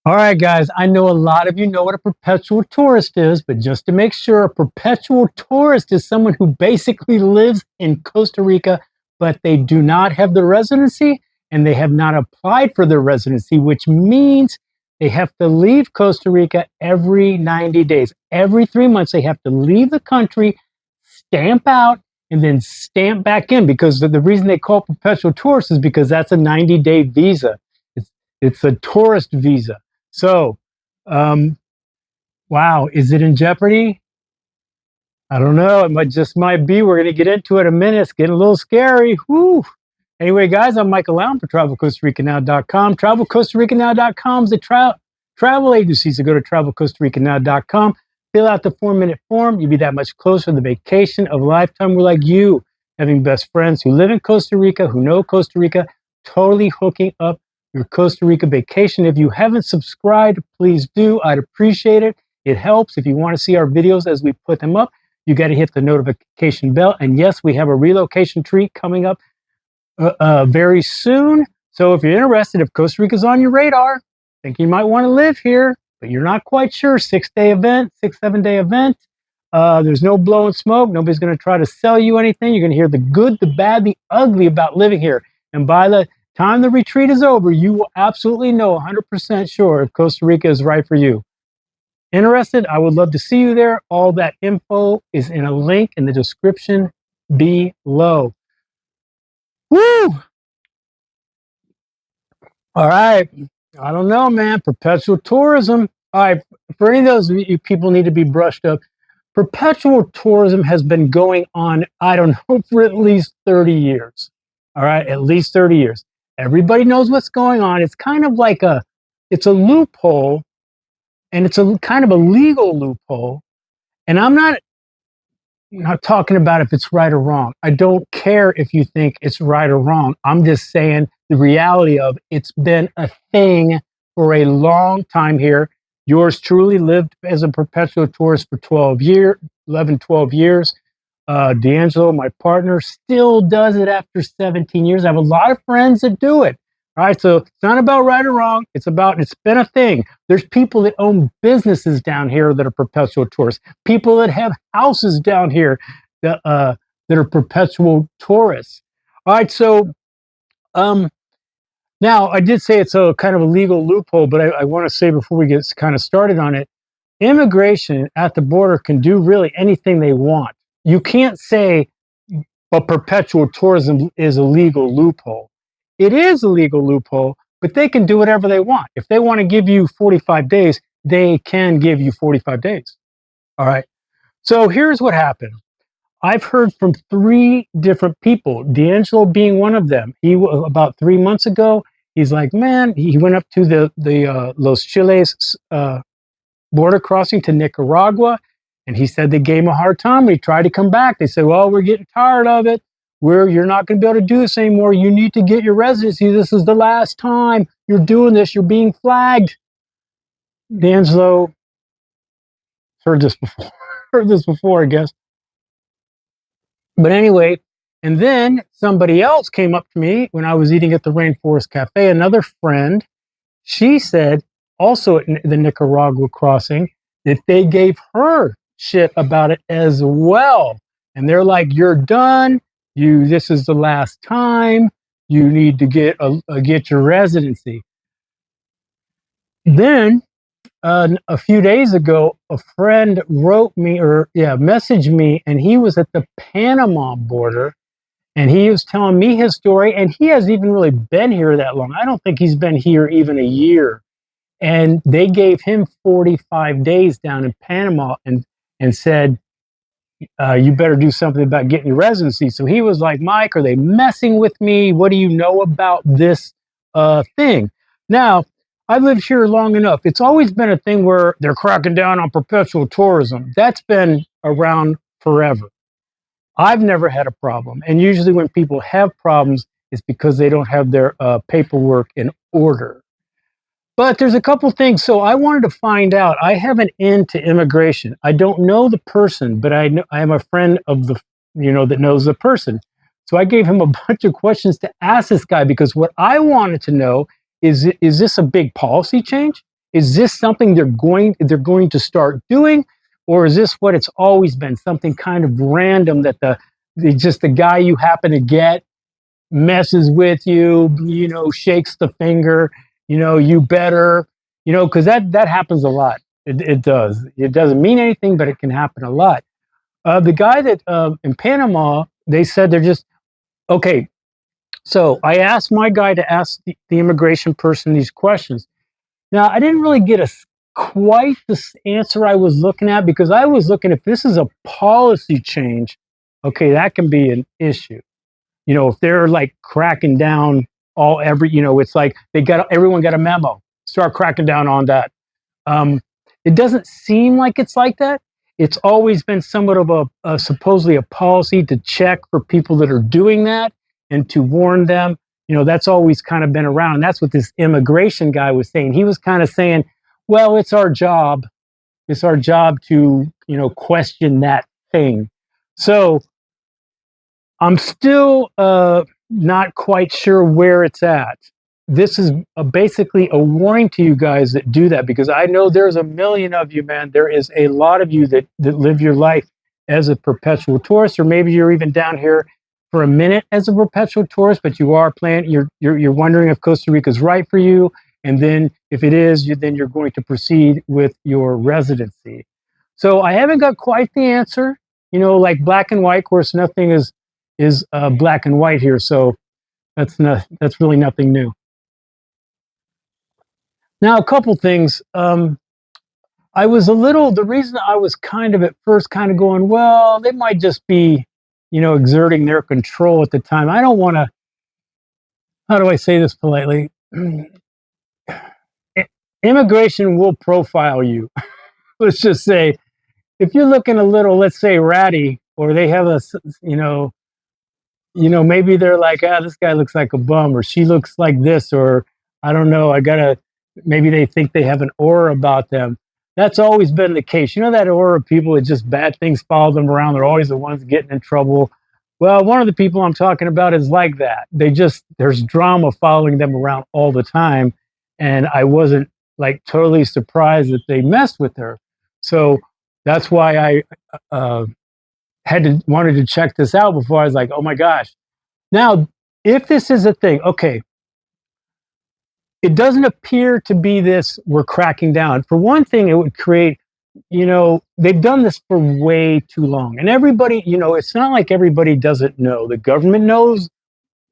All right, guys, I know a lot of you know what a perpetual tourist is, but just to make sure, a perpetual tourist is someone who basically lives in Costa Rica, but they do not have the residency and they have not applied for their residency, which means they have to leave Costa Rica every 90 days. Every 3 months, they have to leave the country, stamp out, and then stamp back in because the reason they call it perpetual tourist is because that's a 90-day visa. It's a tourist visa. So, um, wow, is it in jeopardy? I don't know. It might be. We're going to get into it in a minute. It's getting a little scary. Whew. Anyway, guys, I'm Michael Allen for TravelCostaRicaNow.com. TravelCostaRicaNow.com is a travel agency. So go to TravelCostaRicaNow.com, fill out the 4-minute form. You'll be that much closer to the vacation of a lifetime. We're like you, having best friends who live in Costa Rica, who know Costa Rica, totally hooking up your Costa Rica vacation. If you haven't subscribed, please do. I'd appreciate it. It helps. If you want to see our videos as we put them up, you got to hit the notification bell. And yes, we have a relocation treat coming up very soon. So if you're interested, if Costa Rica's on your radar, think you might want to live here, but you're not quite sure, 6-day event, 7-day event. There's no blowing smoke. Nobody's going to try to sell you anything. You're going to hear the good, the bad, the ugly about living here. And by the time the retreat is over, you will absolutely know 100% sure if Costa Rica is right for you. Interested? I would love to see you there. All that info is in a link in the description below. Woo! All right. I don't know, man. Perpetual tourism. All right. For any of those you people need to be brushed up. Perpetual tourism has been going on, I don't know, for at least 30 years. All right. At least 30 years. Everybody knows what's going on. It's kind of like it's a loophole, and it's a kind of a legal loophole. And I'm not talking about if it's right or wrong. I don't care if you think it's right or wrong. I'm just saying the reality of it's been a thing for a long time here. Yours truly lived as a perpetual tourist for 12 years. D'Angelo, my partner, still does it after 17 years. I have a lot of friends that do it. All right, so it's not about right or wrong. It's been a thing. There's people that own businesses down here that are perpetual tourists. People that have houses down here that are perpetual tourists. All right, so now I did say it's a kind of a legal loophole, but I want to say before we get kind of started on it, immigration at the border can do really anything they want. You can't say, but perpetual tourism is a legal loophole. It is a legal loophole, but they can do whatever they want. If they want to give you 45 days, they can give you 45 days. All right. So here's what happened. I've heard from 3 different people, D'Angelo being one of them. About 3 months ago, he's like, man, he went up to the Los Chiles border crossing to Nicaragua. And he said they gave him a hard time. He tried to come back. They said, well, we're getting tired of it. You're not going to be able to do this anymore. You need to get your residency. This is the last time you're doing this. You're being flagged. D'Angelo heard this before, I guess. But anyway, and then somebody else came up to me when I was eating at the Rainforest Cafe, another friend. She said, also at the Nicaragua crossing, that they gave her shit about it as well. And they're like, you're done. This is the last time. You need to get your residency. Then a few days ago, a friend messaged me, and he was at the Panama border, and he was telling me his story, and he hasn't even really been here that long. I don't think he's been here even a year. And they gave him 45 days down in Panama and said, you better do something about getting your residency. So he was like, Mike, are they messing with me? What do you know about this thing? Now, I've lived here long enough. It's always been a thing where they're cracking down on perpetual tourism. That's been around forever. I've never had a problem. And usually when people have problems, it's because they don't have their paperwork in order. But there's a couple things. So I wanted to find out. I have an in to immigration. I don't know the person, but I am a friend of that knows the person. So I gave him a bunch of questions to ask this guy, because what I wanted to know is this a big policy change? is this something they're going to start doing, or is this what it's always been? Something kind of random that just the guy you happen to get messes with you, shakes the finger, you better, because that happens a lot. It does. It doesn't mean anything, but it can happen a lot. The guy that in Panama, they said they're just okay. So I asked my guy to ask the immigration person these questions. Now I didn't really get quite the answer I was looking at, because I was looking, if this is a policy change, okay, that can be an issue. If they're like cracking down it's like everyone got a memo, start cracking down on that. Um, it doesn't seem like it's like that. It's always been somewhat of a supposedly a policy to check for people that are doing that and to warn them. That's always kind of been around. And that's what this immigration guy was saying. He was kind of saying, well, it's our job. It's our job to, question that thing. So I'm still not quite sure where it's at. This is basically a warning to you guys that do that, because I know there's a million of you, man. There is a lot of you that live your life as a perpetual tourist, or maybe you're even down here for a minute as a perpetual tourist, but you are planning. You're wondering if Costa Rica is right for you, and then if it is, then you're going to proceed with your residency. So I haven't got quite the answer. Like black and white. Of course, nothing is black and white here, so that's really nothing new. Now, a couple things. The reason I was kind of at first kind of going, well, they might just be, exerting their control at the time. I don't want to, how do I say this politely? Immigration will profile you. Let's just say, if you're looking a little, let's say, ratty, or they have maybe they're like, this guy looks like a bum, or she looks like this, or I don't know, maybe they think they have an aura about them. That's always been the case. That aura of people that just bad things follow them around. They're always the ones getting in trouble. Well, one of the people I'm talking about is like that. There's drama following them around all the time. And I wasn't like totally surprised that they messed with her. So that's why I wanted to check this out before I was like, oh my gosh. Now, if this is a thing, okay, it doesn't appear to be this, we're cracking down. For one thing, it would create, they've done this for way too long. And everybody, it's not like everybody doesn't know. The government knows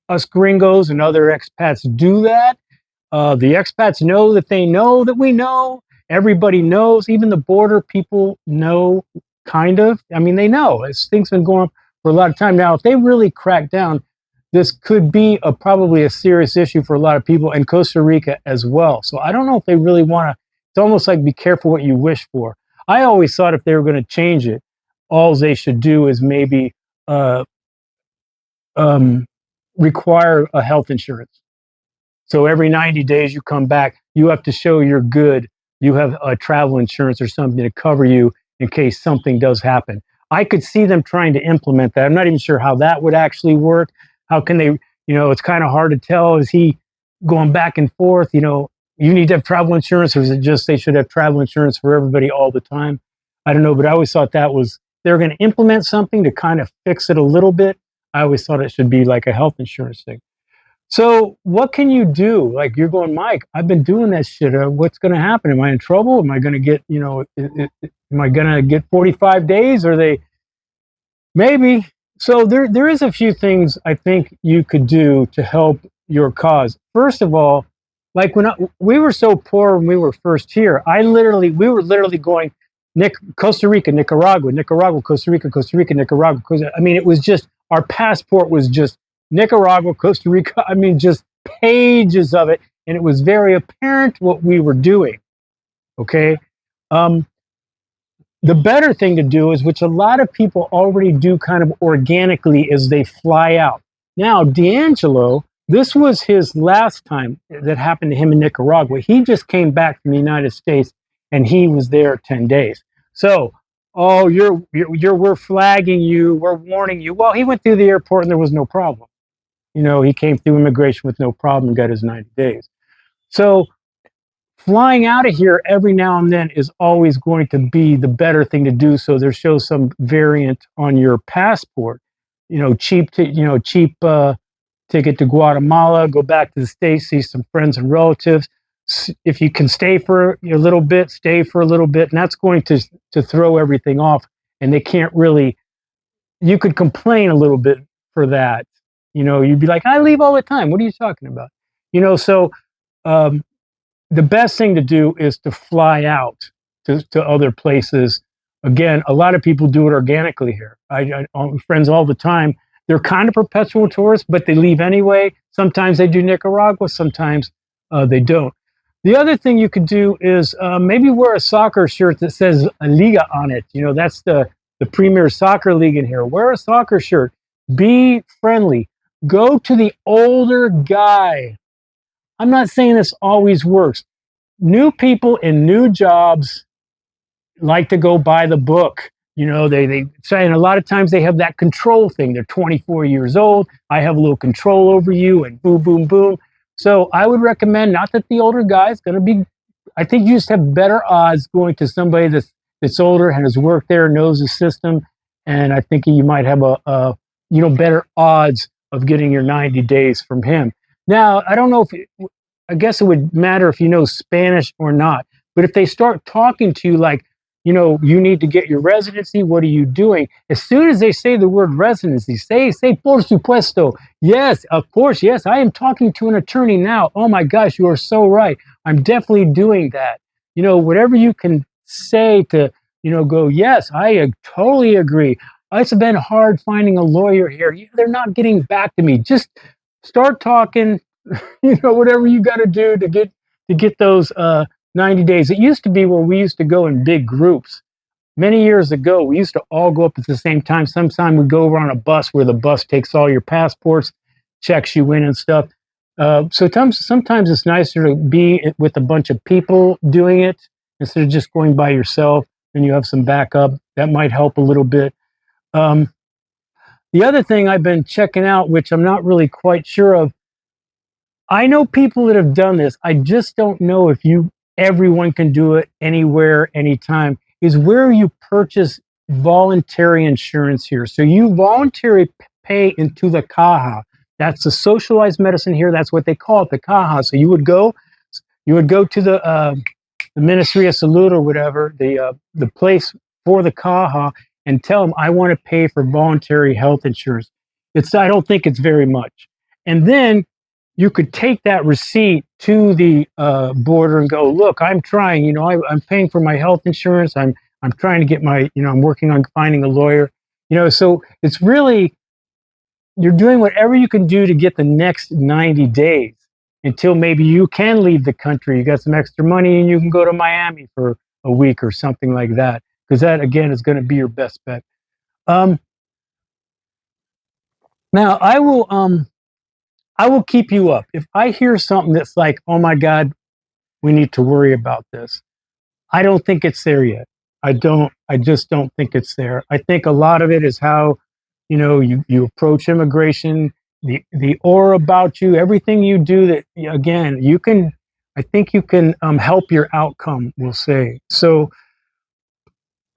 us gringos and other expats do that. The expats know that they know that we know. Everybody knows. Even the border people know, kind of. I mean, they know. Things been going on for a lot of time. Now, if they really crack down, this could be probably a serious issue for a lot of people in Costa Rica as well. So I don't know if they really want to. It's almost like be careful what you wish for. I always thought if they were going to change it, all they should do is maybe require a health insurance. So every 90 days you come back, you have to show you're good. You have a travel insurance or something to cover you in case something does happen. I could see them trying to implement that. I'm not even sure how that would actually work. How can they, it's kind of hard to tell. Is he going back and forth? You need to have travel insurance, or is it just they should have travel insurance for everybody all the time? I don't know, but I always thought they're going to implement something to kind of fix it a little bit. I always thought it should be like a health insurance thing. So what can you do? Like you're going, Mike, I've been doing that shit. What's going to happen? Am I in trouble? Am I going to get, am I going to get 45 days? Or they, maybe. So there is a few things I think you could do to help your cause. First of all, like we were so poor when we were first here, we were literally going, Costa Rica, Nicaragua, Costa Rica, Costa Rica, Nicaragua. I mean, it was just, our passport was just Nicaragua, Costa Rica. I mean, just pages of it. And it was very apparent what we were doing. Okay. The better thing to do is, which a lot of people already do kind of organically, is they fly out. Now, D'Angelo, this was his last time that happened to him in Nicaragua. He just came back from the United States and he was there 10 days. So, we're flagging you, we're warning you. Well, he went through the airport and there was no problem. He came through immigration with no problem and got his 90 days. So flying out of here every now and then is always going to be the better thing to do. So there shows some variant on your passport. Cheap ticket to Guatemala, go back to the States, see some friends and relatives. If you can stay for a little bit, stay for a little bit, and that's going to throw everything off. And they can't really. You could complain a little bit for that. You'd be like, I leave all the time. What are you talking about? So the best thing to do is to fly out to other places. Again, a lot of people do it organically here. I friends all the time. They're kind of perpetual tourists, but they leave anyway. Sometimes they do Nicaragua, sometimes they don't. The other thing you could do is maybe wear a soccer shirt that says Liga on it. That's the premier soccer league in here. Wear a soccer shirt. Be friendly. Go to the older guy. I'm not saying this always works. New people in new jobs like to go by the book. They say, and a lot of times they have that control thing. They're 24 years old. I have a little control over you, and boom, boom, boom. So I would recommend, not that the older guy is going to be, I think you just have better odds going to somebody that's older and has worked there, knows the system, and I think you might have a better odds of getting your 90 days from him. Now, I don't know I guess it would matter if you know Spanish or not, but if they start talking to you like, you need to get your residency, what are you doing? As soon as they say the word residency, say por supuesto. Yes, of course, yes, I am talking to an attorney now. Oh my gosh, you are so right. I'm definitely doing that. Whatever you can say to, go, yes, I totally agree. It's been hard finding a lawyer here. They're not getting back to me. Just start talking, whatever you got to do to get those 90 days. It used to be where we used to go in big groups. Many years ago, we used to all go up at the same time. Sometime we'd go over on a bus where the bus takes all your passports, checks you in and stuff. So sometimes it's nicer to be with a bunch of people doing it instead of just going by yourself, and you have some backup. That might help a little bit. The other thing I've been checking out, which I'm not really quite sure of, I know people that have done this. I just don't know if everyone can do it anywhere, anytime, is where you purchase voluntary insurance here. So you voluntarily pay into the caja. That's the socialized medicine here. That's what they call it, the caja. So you would go to the Ministry of Salud or whatever, the place for the caja, and tell them, I want to pay for voluntary health insurance. I don't think it's very much. And then you could take that receipt to the border and go, look, I'm trying, I'm paying for my health insurance. I'm trying to get I'm working on finding a lawyer, so it's really, you're doing whatever you can do to get the next 90 days until maybe you can leave the country. You got some extra money and you can go to Miami for a week or something like that. Because that, again, is going to be your best bet. Now, I will keep you up. If I hear something that's like, oh my God, we need to worry about this, I don't think it's there yet. I just don't think it's there. I think a lot of it is how, you approach immigration, the aura about you, everything you do that, again, I think you can help your outcome, we'll say. So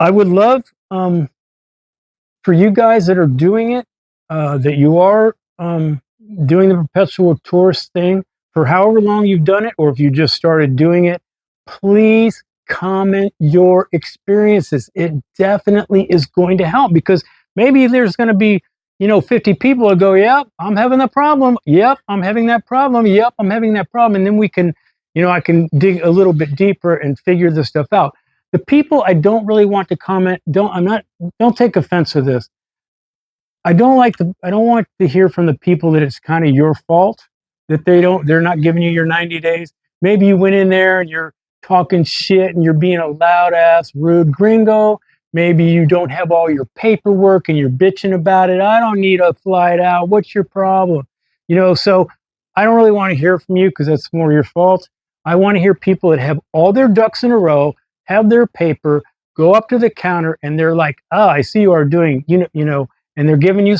I would love for you guys that are doing it, that you are doing the perpetual tourist thing for however long you've done it, or if you just started doing it, please comment your experiences. It definitely is going to help, because maybe there's going to be 50 people who go, yep, I'm having that problem. Yep, I'm having that problem. Yep, I'm having that problem. And then we can, I can dig a little bit deeper and figure this stuff out. The people I don't really want to comment, don't take offense to this. I don't want to hear from the people that it's kind of your fault that they're not giving you your 90 days. Maybe you went in there and you're talking shit and you're being a loud ass, rude gringo. Maybe you don't have all your paperwork and you're bitching about it. I don't need a flight out. What's your problem? So I don't really want to hear from you because that's more your fault. I want to hear people that have all their ducks in a row, have their paper, go up to the counter, and they're like, "Oh, I see you are doing, and they're giving you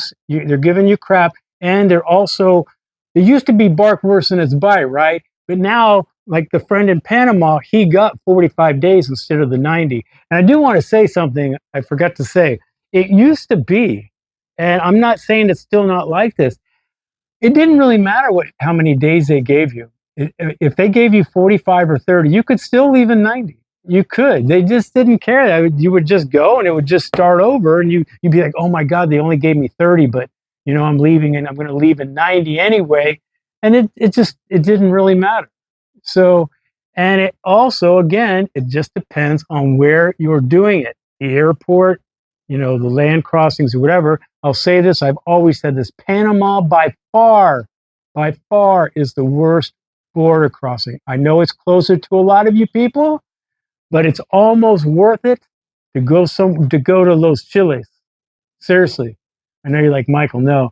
crap, and they're also, it used to be bark worse than its bite, right? But now like the friend in Panama, he got 45 days instead of the 90. And I do want to say something I forgot to say. It used to be, and I'm not saying it's still not like this, it didn't really matter how many days they gave you. If they gave you 45 or 30, you could still leave in 90. You could. They just didn't care. You would just go and it would just start over, and you'd be like, oh my God, they only gave me 30, but I'm leaving and I'm going to leave in 90 anyway. And it didn't really matter. So, and it also, again, it just depends on where you're doing it. The airport, the land crossings or whatever. I'll say this, I've always said this, Panama by far is the worst border crossing. I know it's closer to a lot of you people, but it's almost worth it to go to Los Chiles. Seriously. I know you're like, Michael, no.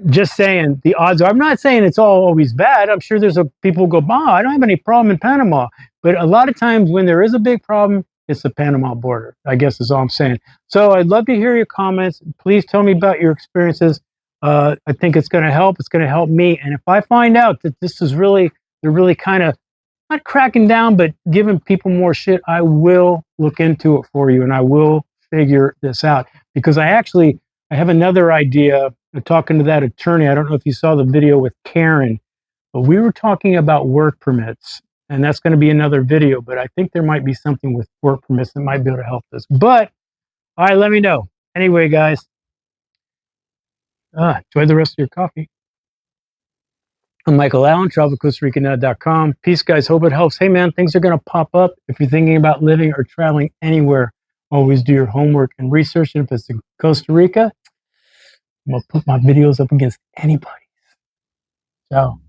Just saying, the odds are, I'm not saying it's always bad. I'm sure there's people who go, I don't have any problem in Panama. But a lot of times when there is a big problem, it's the Panama border, I guess is all I'm saying. So I'd love to hear your comments. Please tell me about your experiences. I think it's going to help. It's going to help me. And if I find out that they're really kind of not cracking down, but giving people more shit, I will look into it for you and I will figure this out. Because I have another idea. Talking to that attorney, I don't know if you saw the video with Karen, but we were talking about work permits, and that's going to be another video, but I think there might be something with work permits that might be able to help us. But, all right, let me know. Anyway, guys, enjoy the rest of your coffee. I'm Michael Allen, travelcostaricanut.com. Peace, guys. Hope it helps. Hey, man, things are going to pop up. If you're thinking about living or traveling anywhere, always do your homework and research. And if it's in Costa Rica, I'm going to put my videos up against anybody. Ciao.